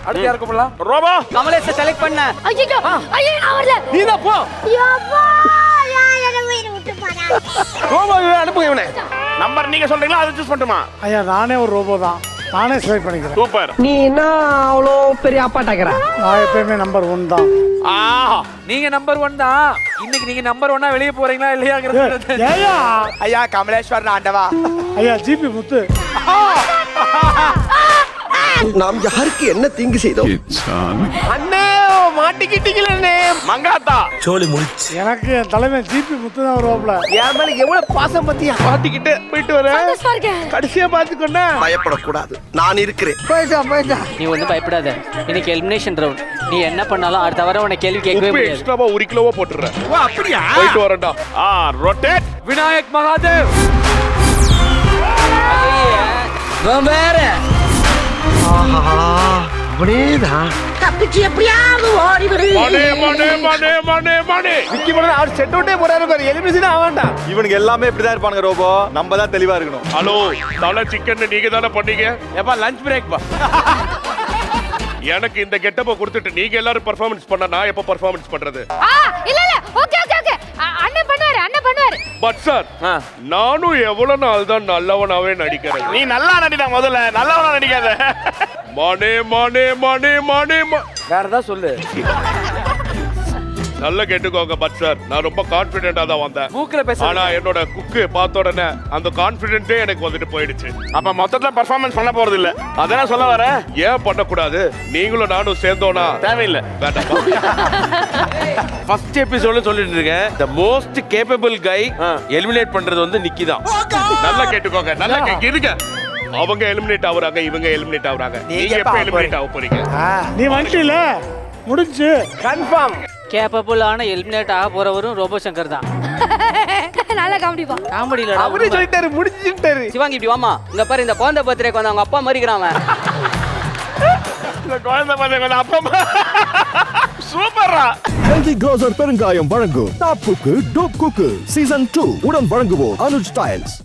அடுத்து யாருக்கு போடலாம்? ரோபோ கமலேஷ் செலக்ட் பண்ண. ஐயோ ஐயோ நான் வரல. நீ தான் போ. யப்பா நான் என்ன வீடு விட்டு போறேன். ரோபோ அனுப்புங்க இவனை. நம்பர் நீங்க சொல்றீங்களா அதை சூஸ் பண்ணட்டுமா? ஐயா நானே ஒரு ரோபோ தான், நானே செலக்ட் பண்ணிக்கிறேன். சூப்பர். நீ என்ன அவ்வளோ பெரிய அப்பாட்டாக்குற? நான் எப்பயுமே நம்பர் 1 தான். நீங்க நம்பர் 1 தான். இன்னைக்கு நீங்க நம்பர் 1 வெளியே போறீங்களா இல்லையாங்கிறது. ஏயா ஐயா கமலேஸ்வர் ஆண்டவா. ஐயா ஜிபி முத்து. நாம் யாருக்கு என்ன தீங்கு செய்தோம்? அண்ணே மாட்டிக்கிட்டீங்களே. மங்காத்தா எனக்கு என் தலைமை ஜிபி முத்து தான் வருவாப்ல. என் மேல எவ்வளவு பாசம் பத்தியா? மாட்டிக்கிட்டு போயிட்டு வரேன். சந்தோஷமா இருக்கேன். கடைசியா பாத்துக்கொண்டா பயப்படக்கூடாது, நான் இருக்கிறேன். நீ ஒன்றும் பயப்படாத. இன்னைக்கு எலிமினேஷன் ரவுண்ட். நீ என்ன பண்ணாலும் அடுத்த வாரம் உனக்கு கேள்வி கேட்கவே உப்பு முடியாது. எக்ஸ்ட்ராவா 1 கிலோவா போட்டுறேன். ஓ அப்படியா? போயிட்டு வரேன்டா. ரொட்டேட். விநாயக் மகாதேவ். வேற அப்படியேதான். மணி மணி மணி மணி மணி. விக்கி பண்ண அவர் செட் அவுட்டே போறாரு பாரு. எலிமினேஷன் ஆவாண்டா. இவனுக்கு எல்லாமே இப்படிதான் இருப்பானுங்க ரோபோ. நம்ம தான் தெளிவா இருக்கணும். ஹலோ தலை சிக்கன் நீங்க தானே பண்ணீங்க? ஏப்பா லஞ்ச் பிரேக் பா. எனக்கு இந்த கெட்டப்ப கொடுத்துட்டு நீங்க எல்லாரும் பெர்ஃபார்மன்ஸ் பண்ணா நான் எப்ப பெர்ஃபார்மன்ஸ் பண்றது? இல்ல இல்ல ஓகே ஓகே ஓகே அண்ணன் பண்ணுவாரு. பட் சார் நானும் எவ்வளவு நாள் தான் நல்லவனாவே நடிக்கிறேன். நீ நல்லா நடிடா முதல்ல, நல்லவனா நடிக்காத. மணி மணி மணி மணி வேற ஏதாவது சொல்லு. நல்லா கேட்டுக்கோங்க பட் சார், நான் ரொம்ப கான்பிடென்டா தான் வந்தேன். மூக்குல பேச. ஆனா என்னோட குக்கு பார்த்த உடனே அந்த கான்பிடென்ட்டே எனக்கு வந்துட்டு போயிடுச்சு. அப்ப மொத்தத்துல பெர்ஃபார்மன்ஸ் பண்ண போறது இல்ல, அதான் சொல்ல வரேன். ஏன் பண்ணக்கூடாது? நீங்களும் நானும் சேர்ந்தோனா தேவையில்லை, வேண்டாம். ஃபர்ஸ்ட் எபிசோட்ல சொல்லிட்டு இருக்கேன், the most capable guy eliminate பண்றது வந்து நிக்கி தான். நல்லா கேட்டுக்கோங்க, நல்லா இருங்க. அவங்க எலிமினேட் ஆகுறாங்க, இவங்க எலிமினேட் ஆகுறாங்க. நீங்க எப்ப எலிமினேட் ஆக போறீங்க? நீ வந்துட்டீல, முடிஞ்சு கன்ஃபார்ம். கேப்பபிளான எலிமினேட் ஆக போறவரும் ரோபோ சங்கர் தான். நல்ல காமெடி பா. காமெடியில அவரே சொல்லிட்டாரு, முடிஞ்சிட்டாரு. சிவாங்கி இப்படி வாமா. இங்க பாரு, இந்த குழந்தை பர்த்டேக்கு வந்து அவங்க அப்பா மறிக்கிறான். இந்த குழந்தை பாத்தீங்க அப்பா சூப்பரா. ஹெல்தி க்ரோசர் பெருங்காயம் வழங்கும் டாப் குக்கு டோப் குக்கு சீசன் 2 உடன் வழங்குவோர் அனுஜ் டைல்ஸ்.